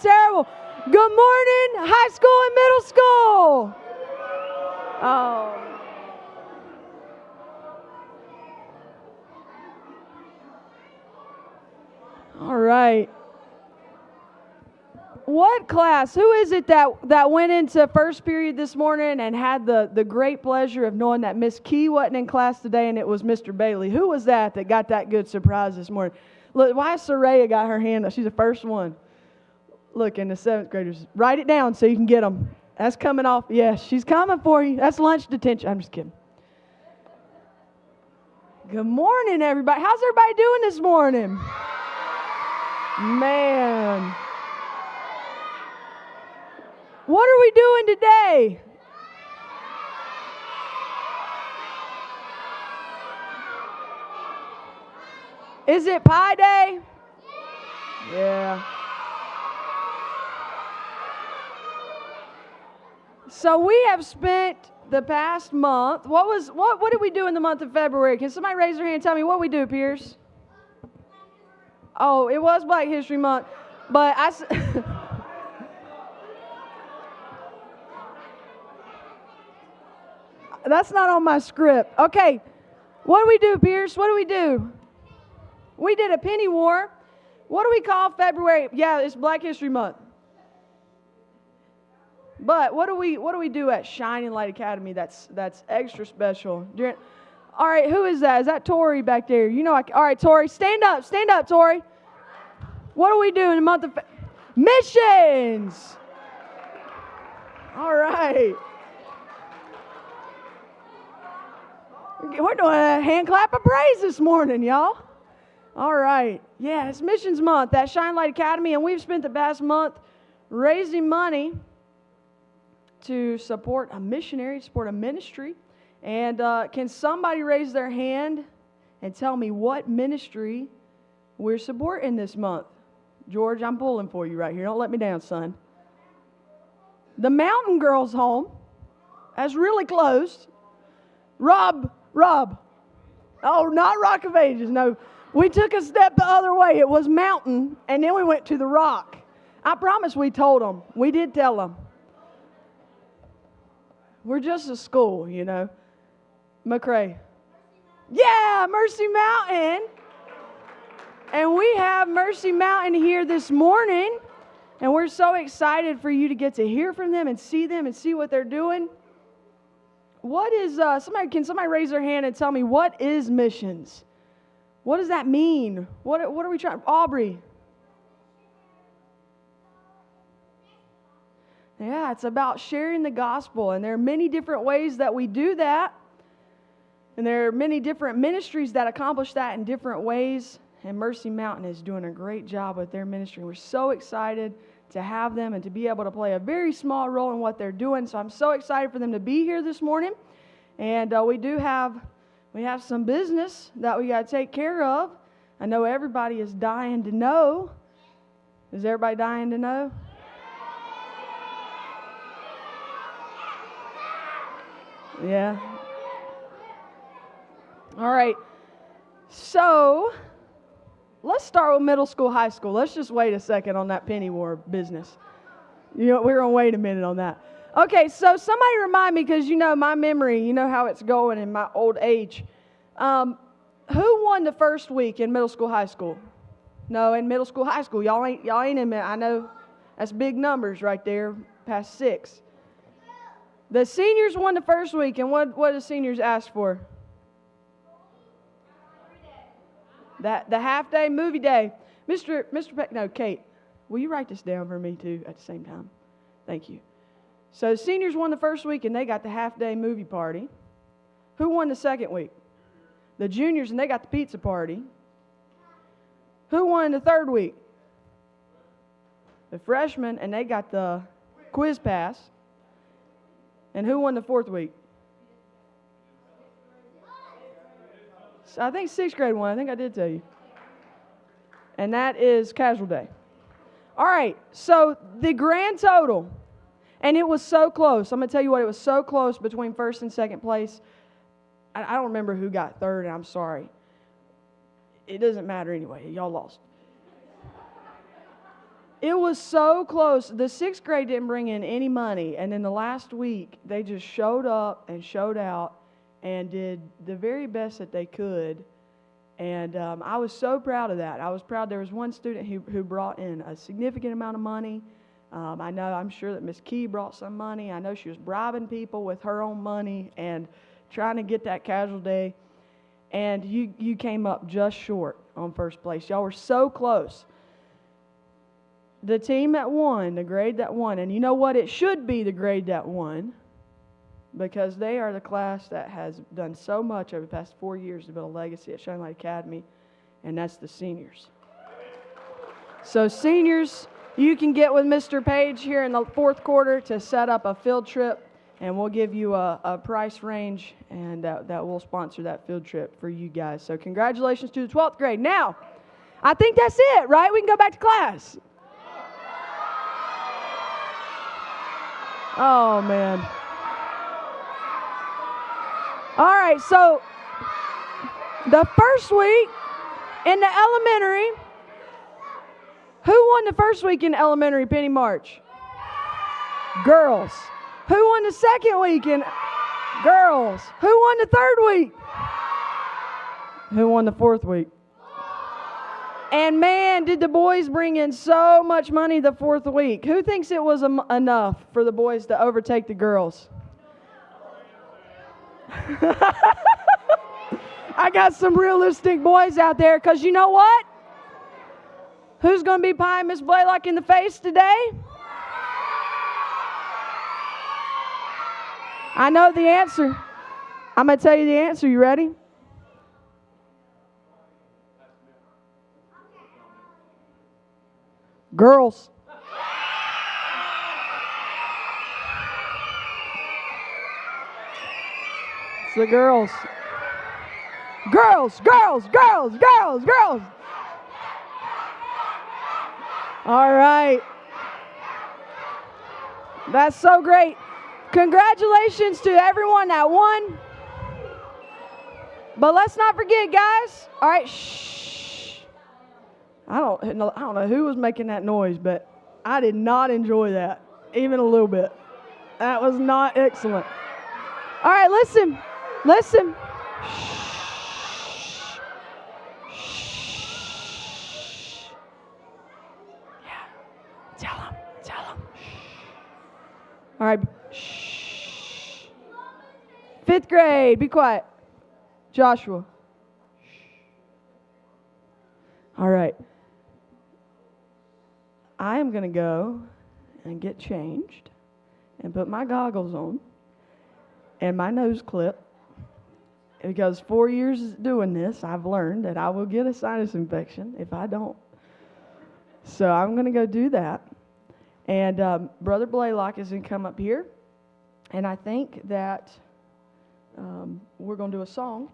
terrible. Good morning, high school and middle school. Oh. All right. What class? Who is it that went into first period this morning and had the great pleasure of knowing that Miss Key wasn't in class today and it was Mr. Bailey? Who was that got that good surprise this morning? Look, why Soraya got her hand up? She's the first one. Look, in the 7th graders. Write it down so you can get them. That's coming off. Yes, she's coming for you. That's lunch detention. I'm just kidding. Good morning, everybody. How's everybody doing this morning? Man. What are we doing today? Is it Pie Day? Yeah. So we have spent the past month. What did we do in the month of February? Can somebody raise their hand and tell me what we do, Pierce? Oh, it was Black History Month, but that's not on my script. Okay, what do we do, Pierce? What do we do? We did a penny war. What do we call February? Yeah, it's Black History Month. But what do we do at Shining Light Academy that's extra special? All right, who is that? Is that Tori back there? You know, all right, Tori, stand up, Tori. What do we do in the month of missions? All right. We're doing a hand clap of praise this morning, y'all. All right. Yeah, it's Missions Month at Shine Light Academy, and we've spent the past month raising money to support a missionary, support a ministry. And can somebody raise their hand and tell me what ministry we're supporting this month? George, I'm pulling for you right here. Don't let me down, son. The Mountain Girls Home. That's really close. Rob. Oh, not Rock of Ages. No, we took a step the other way. It was Mountain, and then we went to the Rock. I promise we told them. We did tell them. We're just a school, you know. McRae. Yeah, Mercy Mountain. And we have Mercy Mountain here this morning. And we're so excited for you to get to hear from them and see what they're doing. What is, can somebody raise their hand and tell me, what is missions? What does that mean? What are we trying? Aubrey. Yeah, it's about sharing the gospel. And there are many different ways that we do that. And there are many different ministries that accomplish that in different ways. And Mercy Mountain is doing a great job with their ministry. We're so excited to have them and to be able to play a very small role in what they're doing. So I'm so excited for them to be here this morning. And we have some business that we got to take care of. I know everybody is dying to know. Is everybody dying to know? Yeah. All right. So let's start with middle school, high school. Let's just wait a second on that penny war business. You know, we're going to wait a minute on that. Okay, so somebody remind me, because you know my memory, you know how it's going in my old age. Who won the first week in middle school, high school? No, in middle school, high school. Y'all ain't in it. I know that's big numbers right there, past 6. The seniors won the first week, and what did the seniors ask for? The half-day movie day. Mr. Peck, no, Kate, will you write this down for me too at the same time? Thank you. So the seniors won the first week, and they got the half-day movie party. Who won the second week? The juniors, and they got the pizza party. Who won the third week? The freshmen, and they got the quiz pass. And who won the fourth week? So I think 6th grade won. I think I did tell you. And that is casual day. All right, so the grand total, and it was so close. I'm going to tell you what, it was so close between first and second place. I don't remember who got third, and I'm sorry. It doesn't matter anyway. Y'all lost. It was so close. The 6th grade didn't bring in any money, and in the last week, they just showed up and showed out and did the very best that they could. And I was so proud of that. I was proud. There was one student who brought in a significant amount of money. I'm sure that Miss Key brought some money. I know she was bribing people with her own money and trying to get that casual day. And you came up just short on first place. Y'all were so close. The team that won, the grade that won, and you know what? It should be the grade that won because they are the class that has done so much over the past 4 years to build a legacy at Shining Light Academy, and that's the seniors. So seniors, you can get with Mr. Page here in the 4th quarter to set up a field trip, and we'll give you a price range, and that will sponsor that field trip for you guys. So congratulations to the 12th grade. Now, I think that's it, right? We can go back to class. Oh, man. All right, so the first week in the elementary, who won the first week in elementary Penny March? Girls. Who won the second week in girls? Who won the 3rd week? Who won the 4th week? And man, did the boys bring in so much money the 4th week. Who thinks it was enough for the boys to overtake the girls? I got some realistic boys out there because you know what? Who's going to be pieing Miss Blaylock in the face today? I know the answer. I'm going to tell you the answer. You ready? Girls. It's the girls. Girls, girls, girls, girls, girls. All right. That's so great. Congratulations to everyone that won. But let's not forget, guys. All right, shh. I don't know who was making that noise, but I did not enjoy that, even a little bit. That was not excellent. All right, listen. Listen. Shh. Shh. Yeah. Tell them. All right. Shh. 5th grade, be quiet. Joshua. All right. I am going to go and get changed and put my goggles on and my nose clip because 4 years doing this, I've learned that I will get a sinus infection if I don't. So I'm going to go do that. And Brother Blaylock is going to come up here. And I think that we're going to do a song.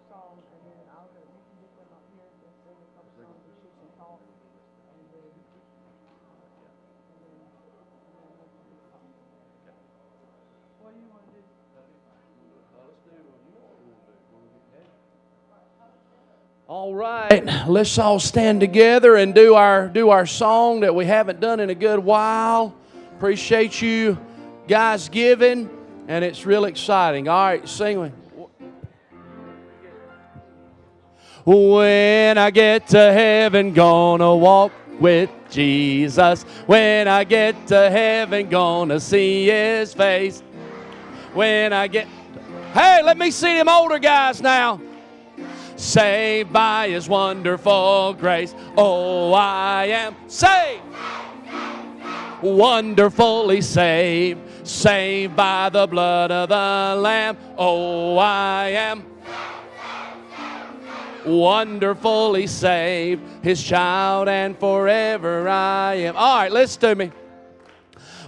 Song, and then you can get them up here and sing a couple songs and she can talk, and then what do you want to do? All right, let's all stand together and do our song that we haven't done in a good while. Appreciate you guys giving, and it's real exciting. All right, sing with. When I get to heaven, gonna walk with Jesus. When I get to heaven, gonna see His face. When I get... Hey, let me see them older guys now. Saved by His wonderful grace. Oh, I am saved. Wonderfully saved. Saved by the blood of the Lamb. Oh, I am wonderfully saved, His child, and forever I am. All right, listen to me.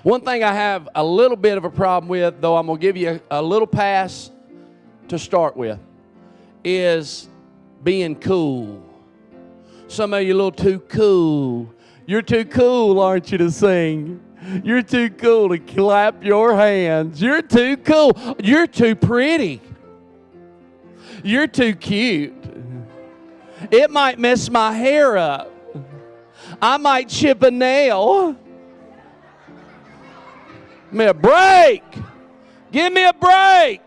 One thing I have a little bit of a problem with, though I'm going to give you a little pass to start with, is being cool. Some of you a little too cool. You're too cool, aren't you, to sing? You're too cool to clap your hands. You're too cool. You're too pretty. You're too cute. It might mess my hair up. I might chip a nail. Give me a break. Give me a break.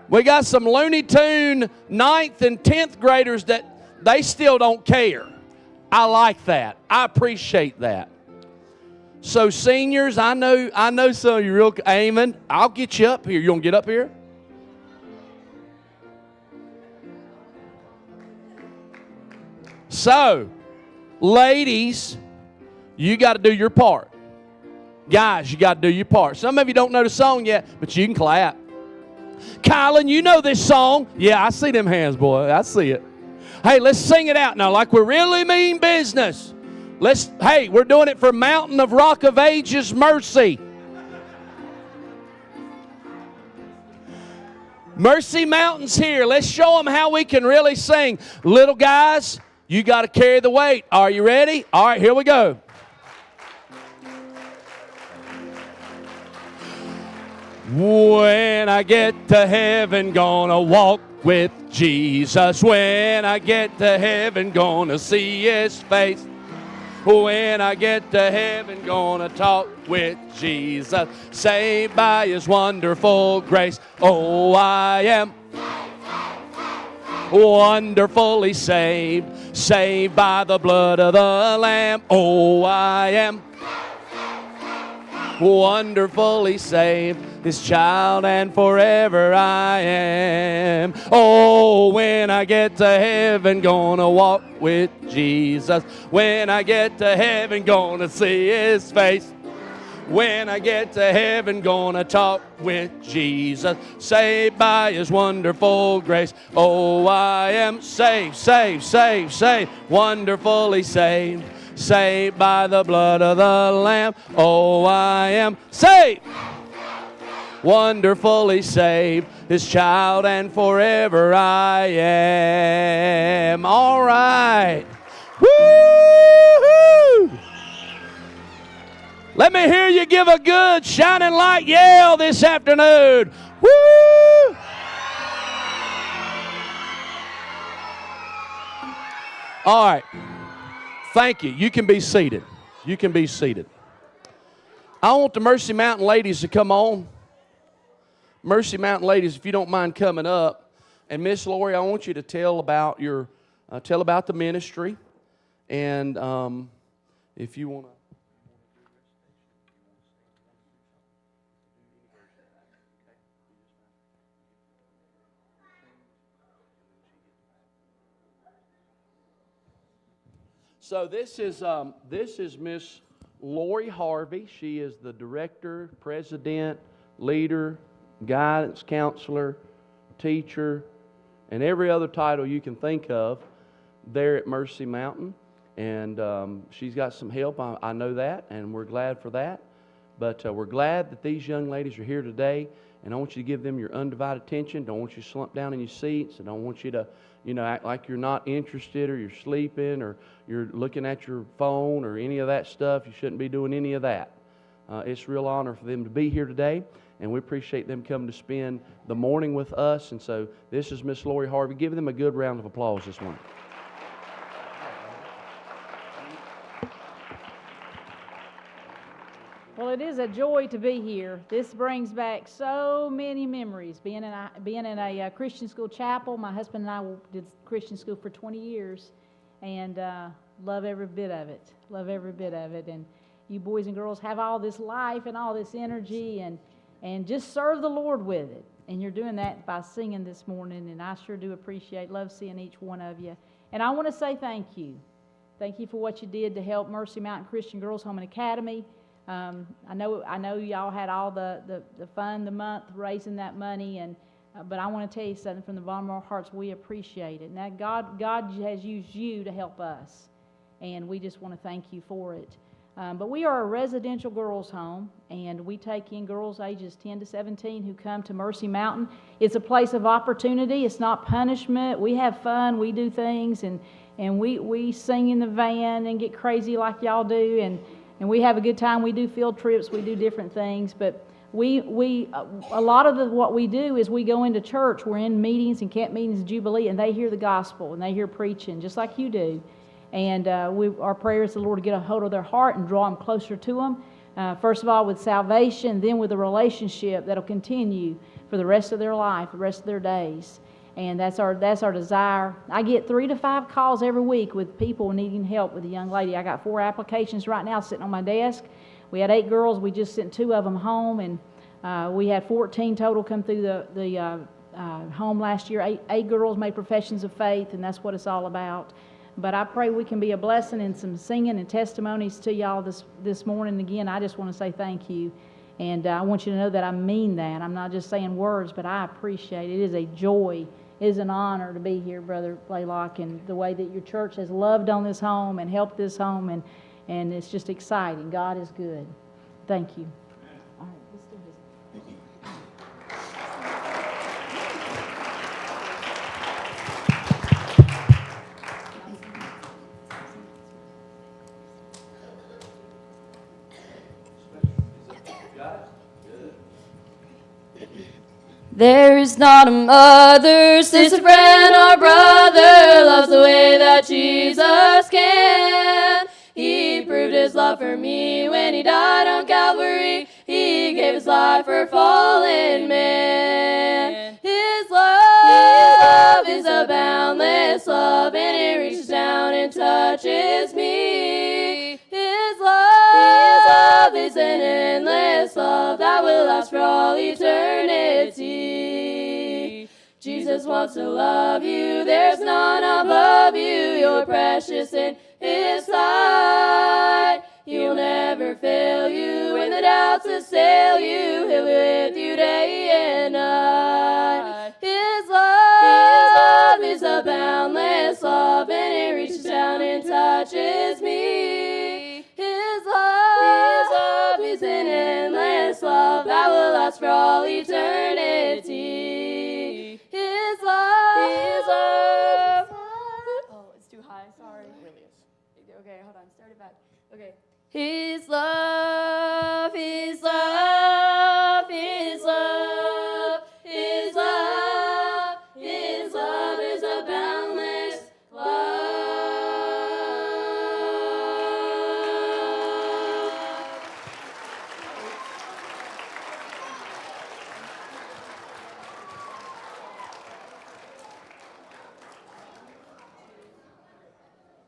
We got some Looney Tune 9th and 10th graders that they still don't care. I like that. I appreciate that. So seniors, I know some of you real aiming. I'll get you up here. You want to get up here? So, ladies, you got to do your part. Guys, you got to do your part. Some of you don't know the song yet, but you can clap. Kylan, you know this song. Yeah, I see them hands, boy. I see it. Hey, let's sing it out now like we really mean business. Hey, we're doing it for Mountain of Rock of Ages Mercy. Mercy Mountain's here. Let's show them how we can really sing. Little guys, you got to carry the weight. Are you ready? All right, here we go. When I get to heaven, gonna walk with Jesus. When I get to heaven, gonna see His face. When I get to heaven, gonna talk with Jesus. Saved by His wonderful grace. Oh, I am wonderfully saved. Saved by the blood of the Lamb. Oh, I am wonderfully saved, His child, and forever I am. Oh, when I get to heaven, gonna walk with Jesus. When I get to heaven, gonna see His face. When I get to heaven, gonna talk with Jesus. Saved by His wonderful grace. Oh, I am saved, saved, saved, saved, wonderfully saved. Saved by the blood of the Lamb. Oh, I am saved. Wonderfully saved. His child, and forever I am. All right. Woo-hoo! Let me hear you give a good shining light yell this afternoon. Woo! All right. Thank you. You can be seated. You can be seated. I want the Mercy Mountain ladies to come on. Mercy Mountain ladies, if you don't mind coming up. And Miss Lori, I want you to tell about the ministry. And if you want to. So this is Miss Lori Harvey. She is the director, president, leader, guidance counselor, teacher, and every other title you can think of there at Mercy Mountain. And she's got some help. I know that, and we're glad for that. But we're glad that these young ladies are here today, and I want you to give them your undivided attention. Don't want you to slump down in your seats. I don't want you to act like you're not interested, or you're sleeping, or you're looking at your phone, or any of that stuff. You shouldn't be doing any of that. It's a real honor for them to be here today, and we appreciate them coming to spend the morning with us. And so this is Miss Lori Harvey. Give them a good round of applause this morning. Well, it is a joy to be here. This brings back so many memories. Being in a Christian school chapel. My husband and I did Christian school for 20 years, and love every bit of it. Love every bit of it. And you boys and girls have all this life and all this energy, and just serve the Lord with it. And you're doing that by singing this morning, and I sure do love seeing each one of you. And I want to say thank you. Thank you for what you did to help Mercy Mountain Christian Girls Home and Academy. I know y'all had all the fun the month raising that money, and But I want to tell you something from the bottom of our hearts. We appreciate it. Now, God has used you to help us, and we just want to thank you for it. But we are a residential girls' home, and we take in girls ages 10 to 17 who come to Mercy Mountain. It's a place of opportunity. It's not punishment. We have fun. We do things, and we sing in the van and get crazy like y'all do, and we have a good time. We do field trips. We do different things, but a lot of what we do is we go into church. We're in meetings and camp meetings and Jubilee, and they hear the gospel and they hear preaching just like you do. And our prayer is the Lord to get a hold of their heart and draw them closer to Him. First of all, with salvation, then with a relationship that'll continue for the rest of their life, the rest of their days. And that's our desire. I get 3 to 5 calls every week with people needing help with a young lady. I got 4 applications right now sitting on my desk. We had 8 girls. We just sent 2 of them home, and we had 14 total come through the home last year. 8 girls made professions of faith, and that's what it's all about. But I pray we can be a blessing and some singing and testimonies to y'all this morning. Again, I just want to say thank you. And I want you to know that I mean that. I'm not just saying words, but I appreciate it. It is a joy. It is an honor to be here, Brother Blaylock, and the way that your church has loved on this home and helped this home. And it's just exciting. God is good. Thank you. All right, let's do this. There is not a mother, sister, friend, or brother loves the way that Jesus can. He proved His love for me when He died on Calvary. He gave His life for fallen man. His love is a boundless love, and it reaches down and touches me. His love is an endless love that will last for all eternity. Jesus wants to love you. There's none above you. You're precious in His sight. He'll never fail you when the doubts assail you. He'll be with you day and night. His love is a boundless love, and it reaches down and touches me. His love is an endless love that will last for all eternity. His love. Oh, it's too high. Sorry. Okay, hold on. Start it back. Okay. His love, His love, His love, His love, His love is a boundless love.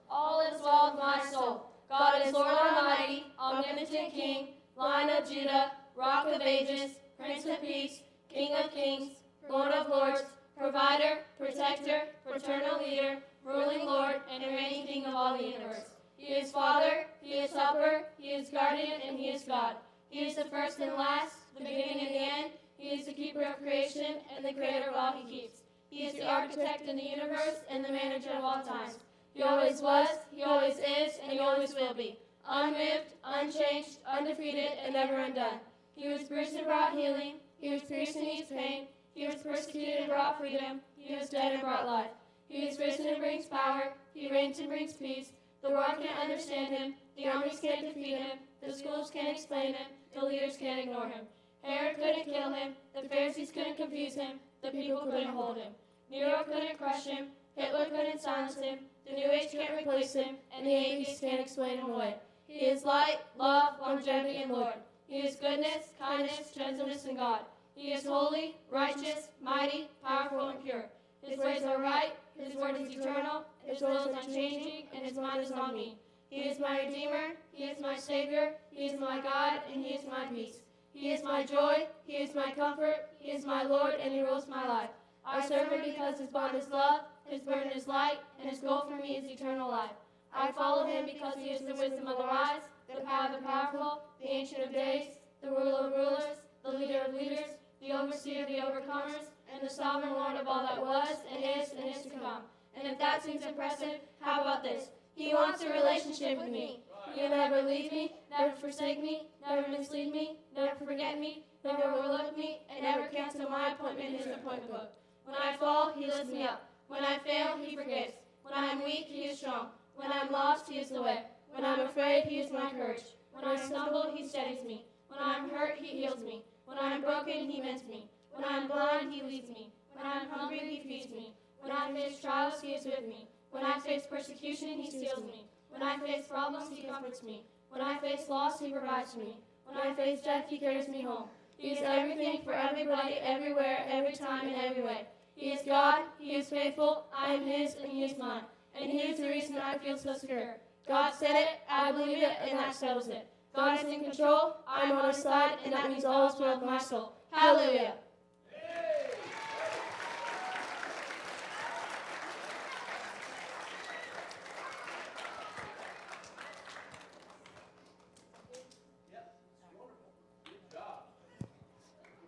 All is well with my soul. God is Lord Almighty, omnipotent King, Lion of Judah, Rock of Ages, Prince of Peace, King of Kings, Lord of Lords, Provider, Protector, Fraternal Leader, Ruling Lord, and reigning King of all the universe. He is Father, He is Helper, He is Guardian, and He is God. He is the first and last, the beginning and the end. He is the keeper of creation and the creator of all He keeps. He is the architect in the universe and the manager of all times. He always was, He always is, and He always will be. Unmoved, unchanged, undefeated, and never undone. He was bruised and brought healing. He was pierced and eased pain. He was persecuted and brought freedom. He was dead and brought life. He is risen and brings power. He reigns and brings peace. The world can't understand Him. The armies can't defeat Him. The schools can't explain Him. The leaders can't ignore Him. Herod couldn't kill Him. The Pharisees couldn't confuse Him. The people couldn't hold Him. Nero couldn't crush Him. Hitler couldn't silence Him. The New Age can't replace Him. And the atheists can't explain Him away. He is light, love, longevity, and Lord. He is goodness, kindness, gentleness, and God. He is holy, righteous, mighty, powerful, and pure. His ways are right, His word is eternal, His will is unchanging, and His mind is on me. He is my Redeemer, He is my Savior, He is my God, and He is my peace. He is my joy, He is my comfort, He is my Lord, and He rules my life. I serve Him because His bond is love, His burden is light, and His goal for me is eternal life. I follow Him because He is the wisdom of the wise, the power of the powerful, the Ancient of Days, the ruler of rulers, the leader of leaders, the overseer of the overcomers, and the sovereign Lord of all that was, and is to come. And if that seems impressive, how about this? He wants a relationship with me. He'll never leave me, never forsake me, never mislead me, never forget me, never overlook me, and never cancel my appointment in his appointment book. When I fall, he lifts me up. When I fail, he forgives. When I am weak, he is strong. When I am lost, he is the way. When I am afraid, he is my courage. When I stumble, he steadies me. When I am hurt, he heals me. When I am broken, he mends me. When I am blind, he leads me. When I am hungry, he feeds me. When I face trials, he is with me. When I face persecution, he steals me. When I face problems, he comforts me. When I face loss, he provides for me. When I face death, he carries me home. He is everything for everybody, everywhere, every time, and every way. He is God, he is faithful, I am his, and he is mine. And he is the reason I feel so secure. God said it, I believe it, and that settles it. God is in control, I am on his side, and that means all is well with my soul. Hallelujah.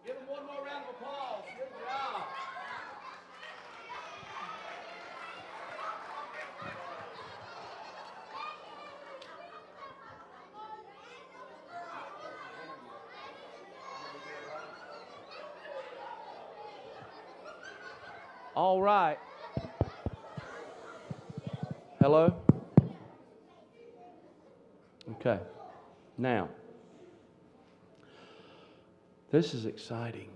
Give them one more round of applause. Good job. All right. Hello? Okay. Now, this is exciting.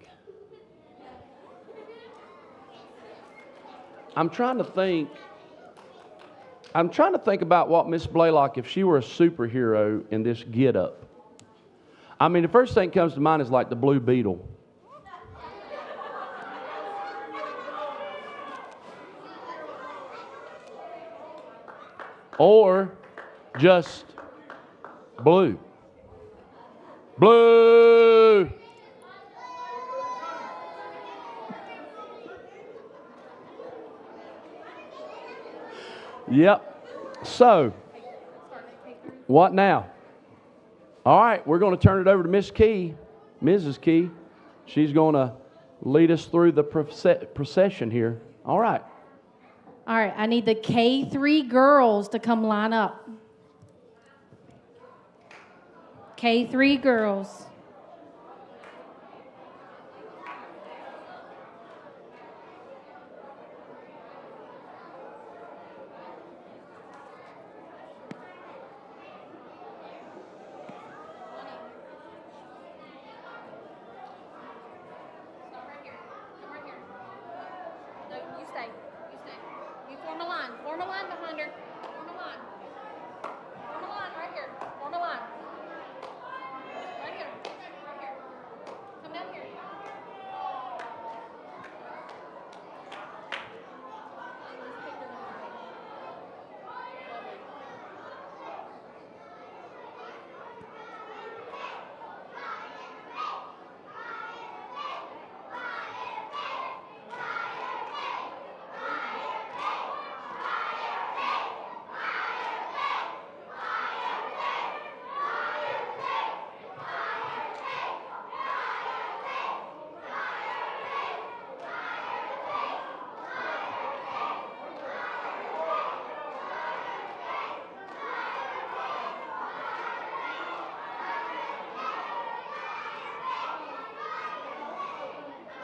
I'm trying to think about what Miss Blaylock, if she were a superhero in this get-up. I mean, the first thing that comes to mind is like the Blue Beetle. Or just blue. Blue! Yep. So, what now? All right, we're going to turn it over to Miss Key, Mrs. Key. She's going to lead us through the procession here. All right. All right, I need the K3 girls to come line up. K3 girls. Form a line behind her. Form a line. Form a line right here. Form a line. Right here. Right here. Come down here.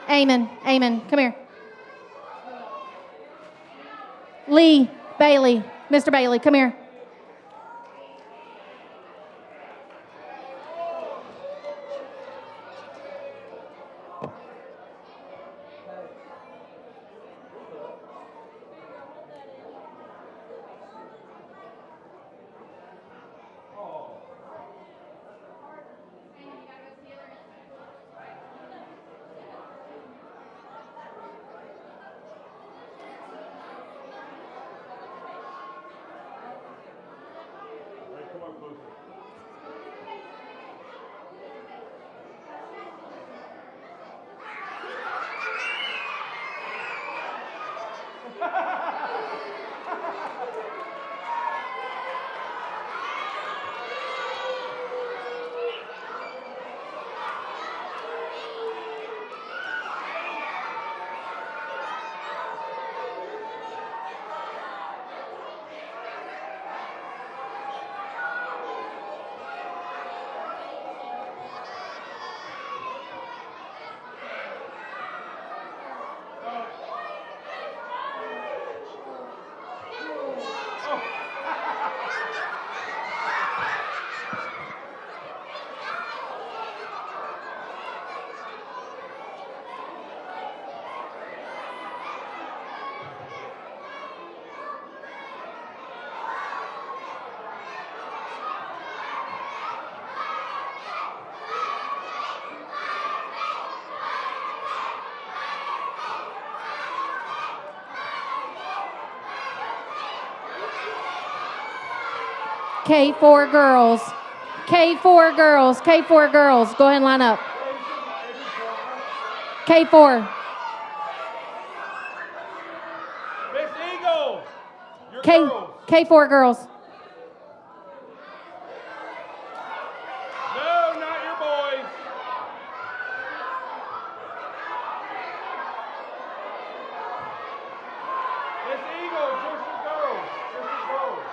Amen. Amen. Come here. Lee Bailey. Mr. Bailey, come here. K4 girls. K4 girls. K4 girls. Go ahead and line up. K4. Miss Eagle, your K, girls. K4 girls. No, not your boys. Miss Eagle, just your girls. Just your girls.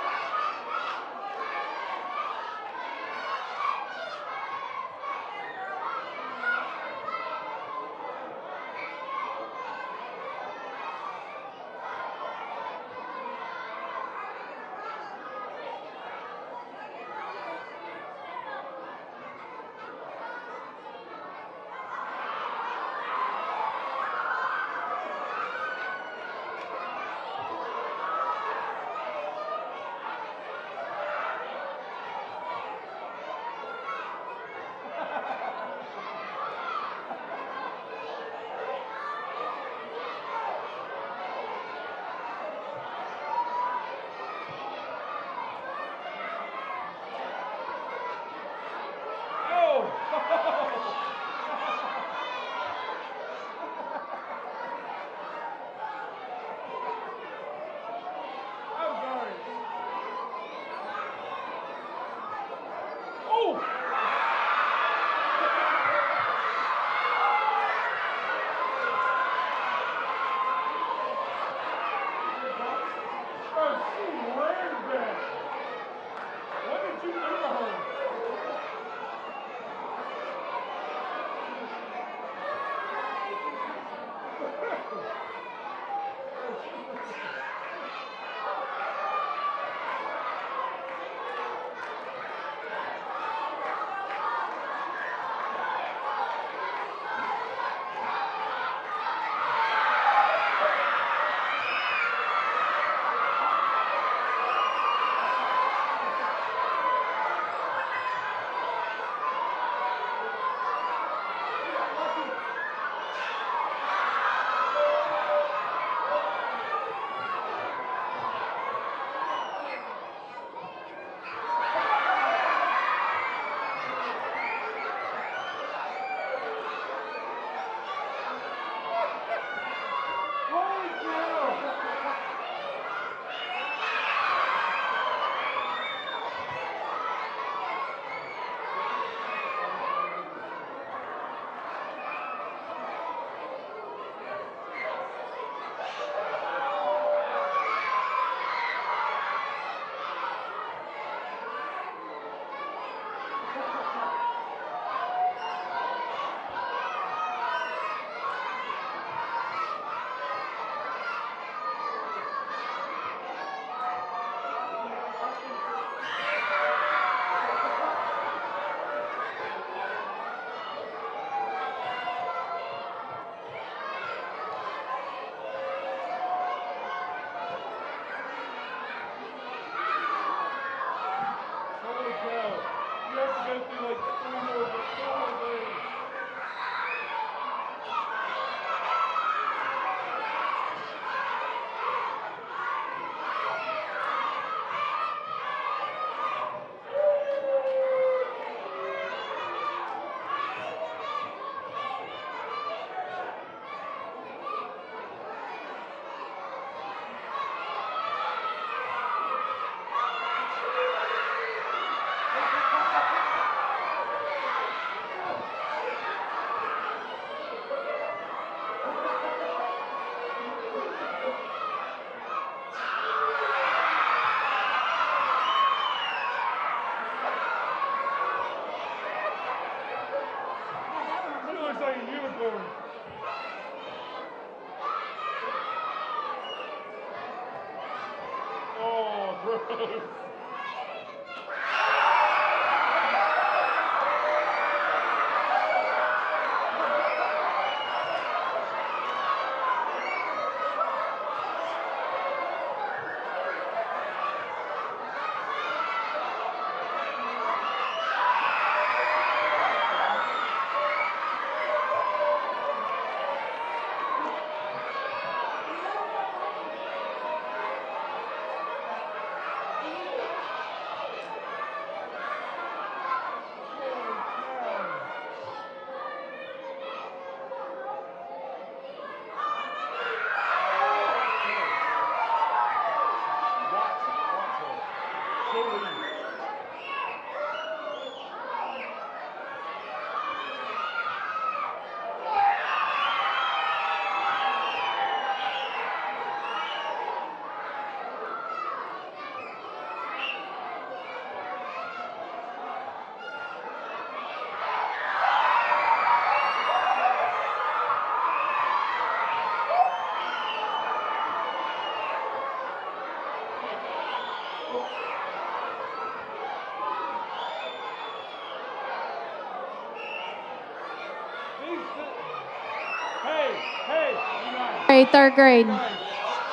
grade, third grade.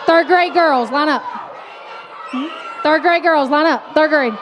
Third grade girls, line up. Third grade girls, line up. Third grade.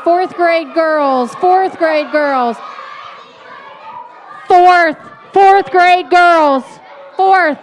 Fourth grade girls, fourth grade girls. Fourth grade girls, fourth.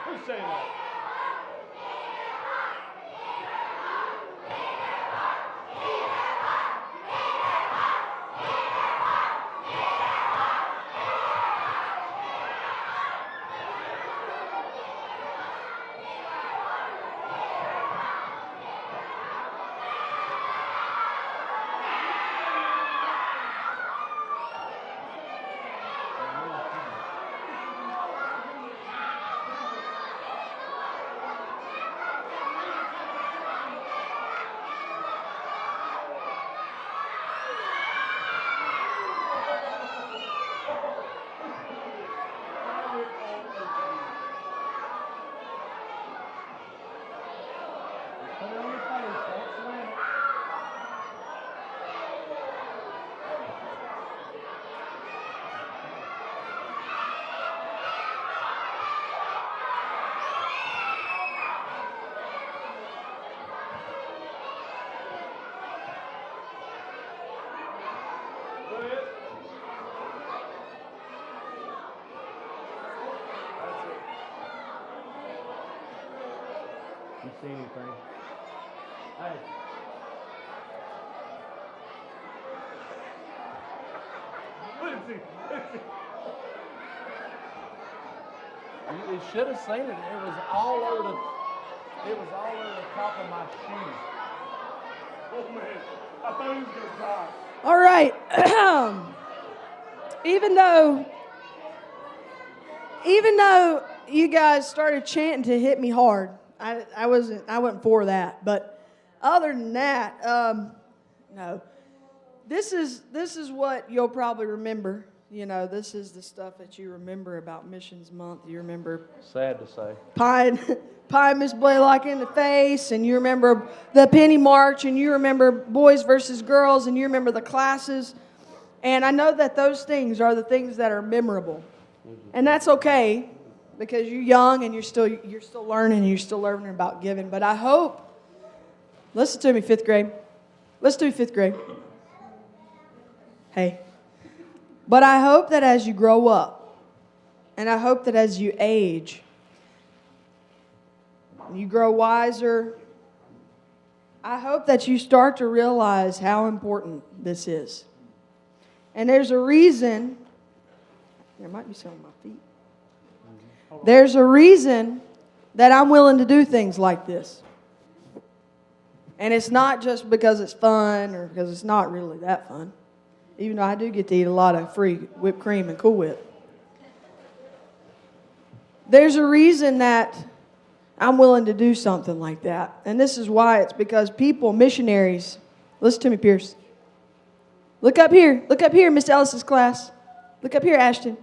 Who's saying that? You see anything? Hey. You should have seen it. It was all over the top of my shoe. Oh man, I thought he was gonna die. All right. even though you guys started chanting to hit me hard, I wasn't for that. But other than that, no. This is what you'll probably remember. You know, this is the stuff that you remember about Missions Month. You remember Sad to say. pie Miss Blaylock in the face, and you remember the Penny March, and you remember boys versus girls, and you remember the classes. And I know that those things are the things that are memorable. And that's okay, because you're young and you're still learning, and you're still learning about giving. But I hope, listen to me, 5th grade. Let's do 5th grade. Hey. But I hope that as you grow up, and I hope that as you age, you grow wiser, I hope that you start to realize how important this is. And there's a reason, there might be some on my feet. There's a reason that I'm willing to do things like this. And it's not just because it's fun or because it's not really that fun. Even though I do get to eat a lot of free whipped cream and Cool Whip. There's a reason that I'm willing to do something like that. And this is why. It's because people, missionaries, listen to me, Pierce. Look up here. Look up here, Miss Ellis's class. Look up here, Ashton.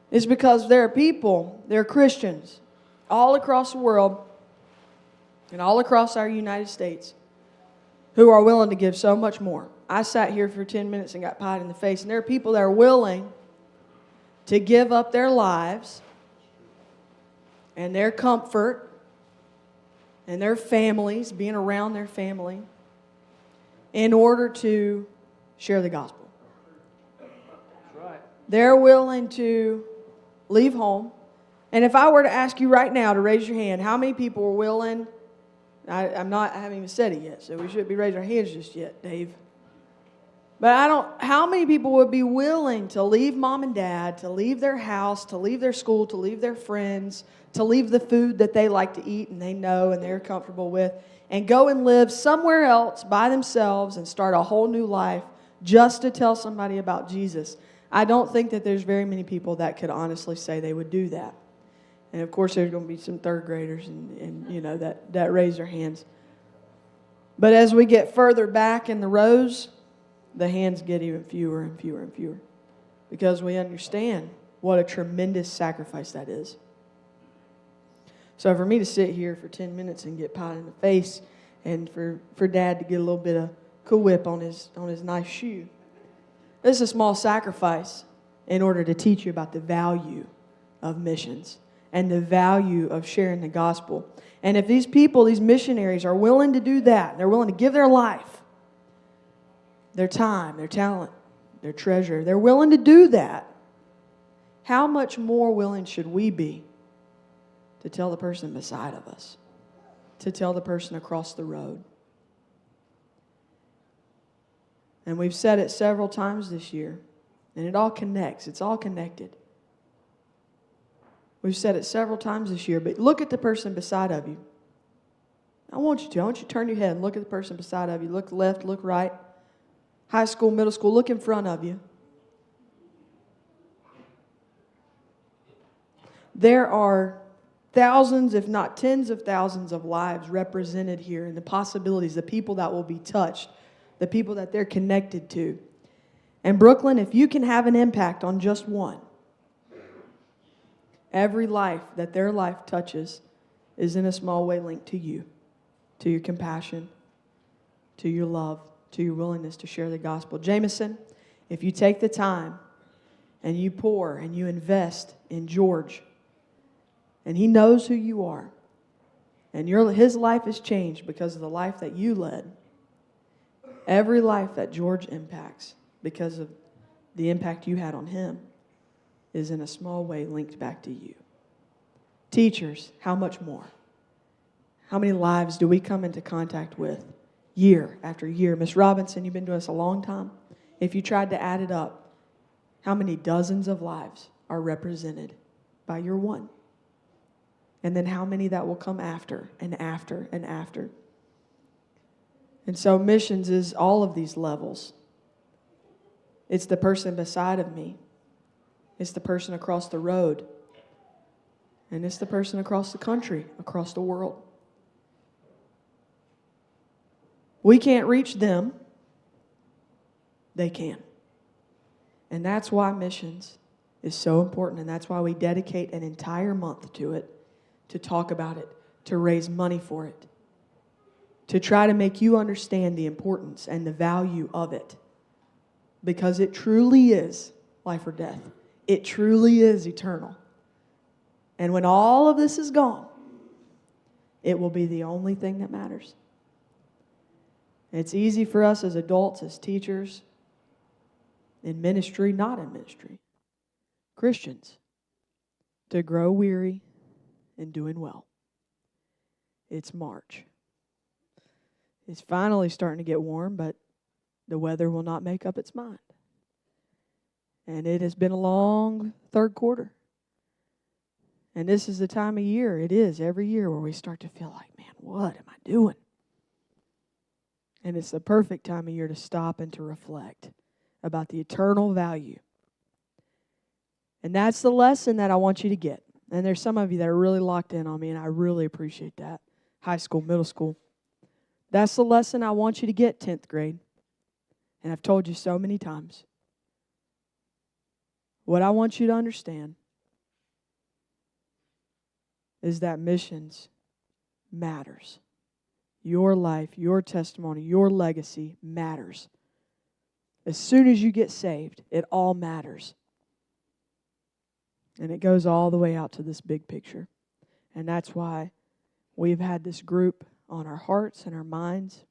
It's because there are people, there are Christians all across the world and all across our United States who are willing to give so much more. I sat here for 10 minutes and got pied in the face. And there are people that are willing to give up their lives and their comfort and their families, being around their family, in order to share the gospel. That's right. They're willing to leave home. And if I were to ask you right now to raise your hand, how many people are willing? I haven't even said it yet, so we shouldn't be raising our hands just yet, Dave. But how many people would be willing to leave mom and dad, to leave their house, to leave their school, to leave their friends, to leave the food that they like to eat and they know and they're comfortable with, and go and live somewhere else by themselves and start a whole new life just to tell somebody about Jesus? I don't think that there's very many people that could honestly say they would do that. And of course, there's going to be some third graders and you know that raise their hands. But as we get further back in the rows, the hands get even fewer and fewer and fewer, because we understand what a tremendous sacrifice that is. So for me to sit here for 10 minutes and get pied in the face, and for Dad to get a little bit of Cool Whip on his nice shoe, this is a small sacrifice in order to teach you about the value of missions and the value of sharing the gospel. And if these people, these missionaries, are willing to do that, they're willing to give their life, their time, their talent, their treasure, they're willing to do that, how much more willing should we be to tell the person beside of us, to tell the person across the road? And we've said it several times this year, and it all connects. It's all connected. We've said it several times this year, but look at the person beside of you. I want you to turn your head and look at the person beside of you. Look left, look right. High school, middle school, look in front of you. There are thousands, if not tens of thousands of lives represented here, and the possibilities, the people that will be touched, the people that they're connected to. And Brooklyn, if you can have an impact on just one, every life that their life touches is in a small way linked to you, to your compassion, to your love, to your willingness to share the gospel. Jameson, if you take the time and you pour and you invest in George, and he knows who you are, and his life is changed because of the life that you led, every life that George impacts because of the impact you had on him is in a small way linked back to you. Teachers, how much more? How many lives do we come into contact with year after year? Miss Robinson, you've been doing this a long time. If you tried to add it up, how many dozens of lives are represented by your one? And then how many that will come after and after and after? And so missions is all of these levels. It's the person beside of me. It's the person across the road. And it's the person across the country, across the world. We can't reach them. They can. And that's why missions is so important. And that's why we dedicate an entire month to it, to talk about it, to raise money for it, to try to make you understand the importance and the value of it. Because it truly is life or death. It truly is eternal. And when all of this is gone, it will be the only thing that matters. It's easy for us as adults, as teachers, in ministry, not in ministry, Christians, to grow weary in doing well. It's March. It's finally starting to get warm, but the weather will not make up its mind. And it has been a long third quarter. And this is the time of year, it is every year, where we start to feel like, man, what am I doing? And it's the perfect time of year to stop and to reflect about the eternal value. And that's the lesson that I want you to get. And there's some of you that are really locked in on me, and I really appreciate that. High school, middle school. That's the lesson I want you to get, 10th grade. And I've told you so many times. What I want you to understand is that missions matters. Your life, your testimony, your legacy matters. As soon as you get saved, it all matters. And it goes all the way out to this big picture. And that's why we've had this group on our hearts and our minds,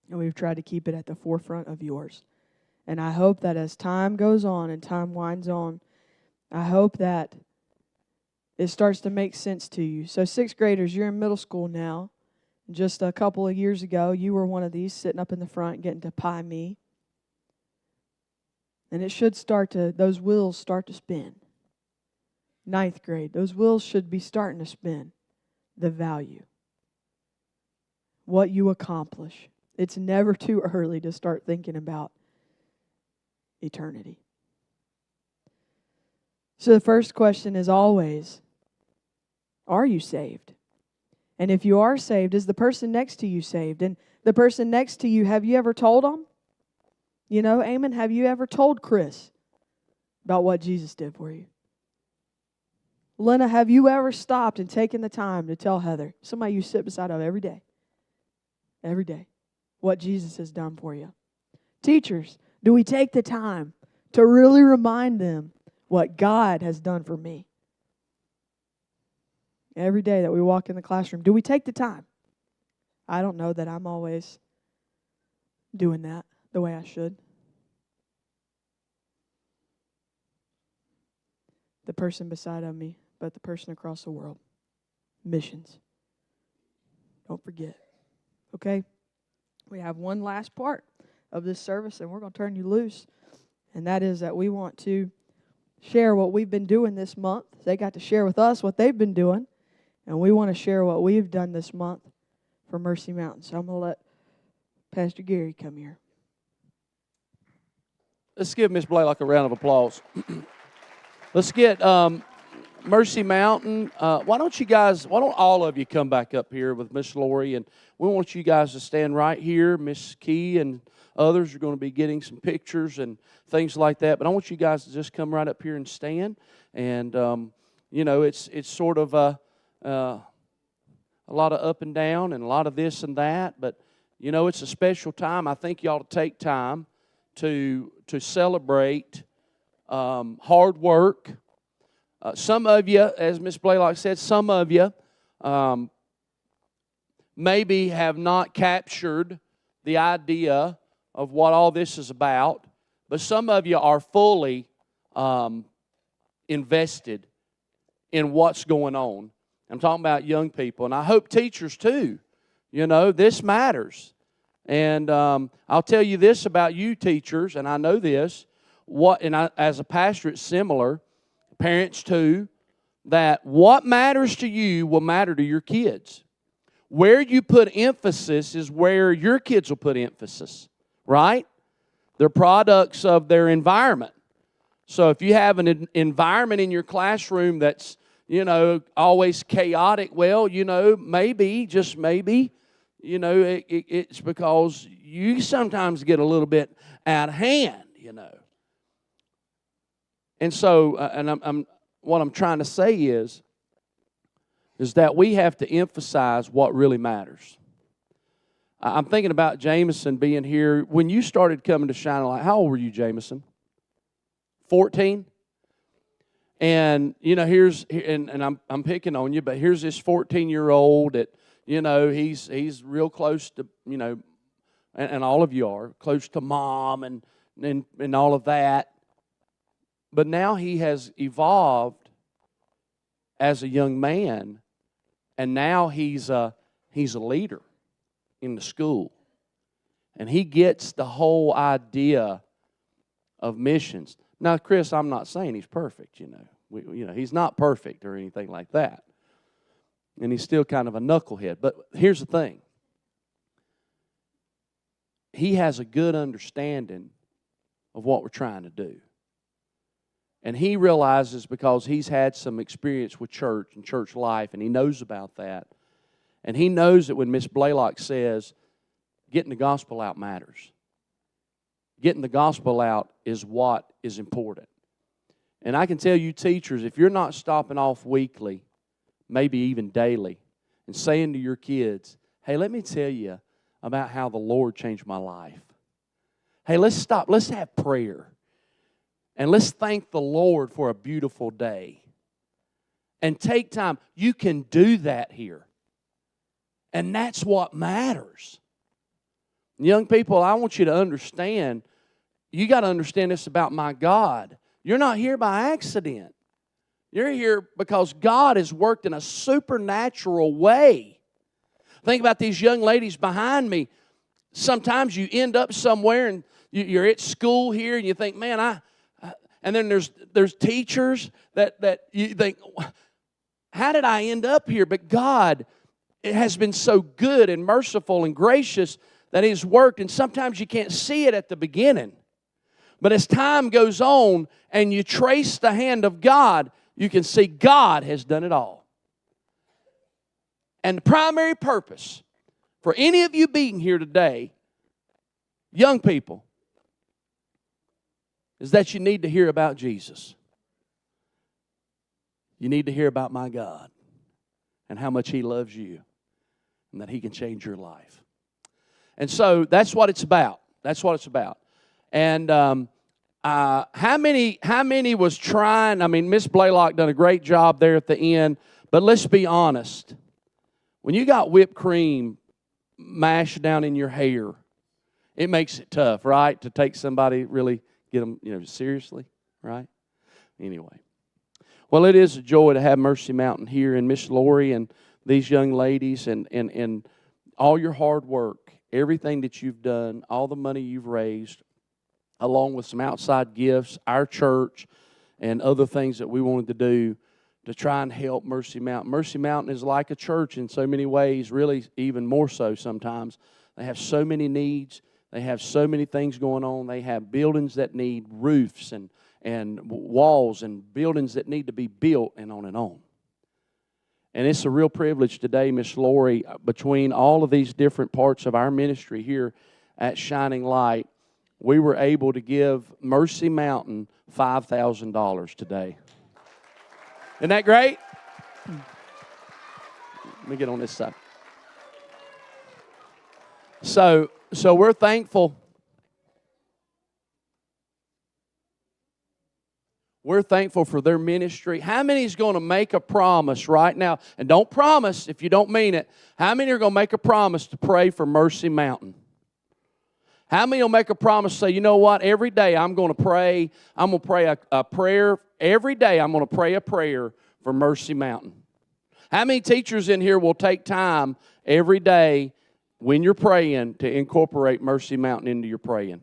and we've tried to keep it at the forefront of yours. And I hope that as time goes on and time winds on, I hope that it starts to make sense to you. So 6th graders, you're in middle school now. Just a couple of years ago, you were one of these sitting up in the front getting to pie me. And it should those wheels start to spin. 9th grade, those wheels should be starting to spin. The value. What you accomplish. It's never too early to start thinking about eternity. So the first question is always, are you saved? And if you are saved, is the person next to you saved? And the person next to you, have you ever told them? You know, Eamon, have you ever told Chris about what Jesus did for you? Lena, have you ever stopped and taken the time to tell Heather, somebody you sit beside of every day, what Jesus has done for you? Teachers, do we take the time to really remind them what God has done for me? Every day that we walk in the classroom, do we take the time? I don't know that I'm always doing that the way I should. The person beside of me, but the person across the world. Missions. Don't forget. Okay? We have one last part of this service, and we're going to turn you loose. And that is that we want to share what we've been doing this month. They got to share with us what they've been doing. And we want to share what we've done this month for Mercy Mountain. So I'm going to let Pastor Gary come here. Let's give Miss Blaylock a round of applause. Let's get Mercy Mountain. Why don't all of you come back up here with Miss Lori, and we want you guys to stand right here. Miss Key and others are going to be getting some pictures and things like that, but I want you guys to just come right up here and stand. And, it's sort of a lot of up and down and a lot of this and that, but, it's a special time. I think you ought to take time to celebrate hard work. Some of you, as Miss Blaylock said, some of you maybe have not captured the idea of what all this is about, but some of you are fully invested in what's going on I'm talking about young people, and I hope teachers too. You know, this matters. And I'll tell you this about you teachers, and I know this. As a pastor, it's similar. Parents too. That what matters to you will matter to your kids. Where you put emphasis is where your kids will put emphasis, right? They're products of their environment. So if you have an environment in your classroom that's, always chaotic, well, maybe, just maybe, it's because you sometimes get a little bit out of hand, And so, what I'm trying to say is that we have to emphasize what really matters. I'm thinking about Jameson being here. When you started coming to Shining Light, how old were you, Jameson? 14? And, I'm picking on you, but here's this 14-year-old that, he's real close to, and all of you are, close to mom and all of that. But now he has evolved as a young man, and now he's a leader in the school. And he gets the whole idea of missions. Now, Chris, I'm not saying he's perfect, he's not perfect or anything like that. And he's still kind of a knucklehead. But here's the thing. He has a good understanding of what we're trying to do. And he realizes, because he's had some experience with church and church life, and he knows about that. And he knows that when Miss Blaylock says, getting the gospel out matters. Getting the gospel out is what is important. And I can tell you teachers, if you're not stopping off weekly, maybe even daily, and saying to your kids, hey, let me tell you about how the Lord changed my life. Hey, let's stop. Let's have prayer. And let's thank the Lord for a beautiful day. And take time. You can do that here. And that's what matters. Young people, I want you to understand, you got to understand this about my God. You're not here by accident. You're here because God has worked in a supernatural way. Think about these young ladies behind me. Sometimes you end up somewhere and you're at school here and you think, man, and then there's teachers that you think, how did I end up here? But God, it has been so good and merciful and gracious that He's worked. And sometimes you can't see it at the beginning. But as time goes on and you trace the hand of God, you can see God has done it all. And the primary purpose for any of you being here today, young people, is that you need to hear about Jesus. You need to hear about my God and how much He loves you and that He can change your life. And so that's what it's about. That's what it's about. And how many was trying? I mean, Miss Blaylock done a great job there at the end. But let's be honest. When you got whipped cream mashed down in your hair, it makes it tough, right? To take somebody, really get them, seriously, right? Anyway. Well, it is a joy to have Mercy Mountain here, and Miss Lori and these young ladies and all your hard work, everything that you've done, all the money you've raised, along with some outside gifts, our church, and other things that we wanted to do to try and help Mercy Mountain. Mercy Mountain is like a church in so many ways, really even more so sometimes. They have so many needs. They have so many things going on. They have buildings that need roofs and walls and buildings that need to be built and on and on. And it's a real privilege today, Miss Lori, between all of these different parts of our ministry here at Shining Light, we were able to give Mercy Mountain $5,000 today. Isn't that great? Let me get on this side. So we're thankful. We're thankful for their ministry. How many is going to make a promise right now? And don't promise if you don't mean it. How many are going to make a promise to pray for Mercy Mountain? How many will make a promise, say, you know what, every day I'm going to pray. I'm going to pray a prayer. Every day I'm going to pray a prayer for Mercy Mountain. How many teachers in here will take time every day when you're praying to incorporate Mercy Mountain into your praying?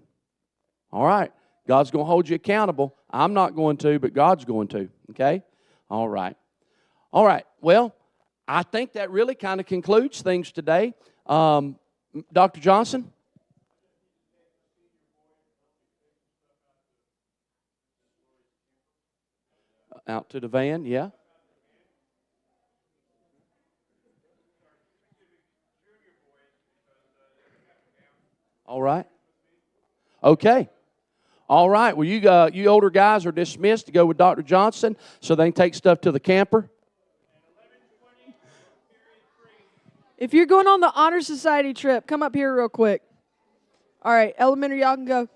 All right. God's going to hold you accountable. I'm not going to, but God's going to. Okay? All right. All right. Well, I think that really kind of concludes things today. Dr. Johnson? Out to the van, yeah. All right. Okay. All right. Well, you older guys are dismissed to go with Dr. Johnson so they can take stuff to the camper. If you're going on the Honor Society trip, come up here real quick. All right, elementary, y'all can go.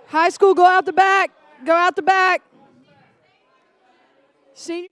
High school, go out the back. Go out the back. Senior.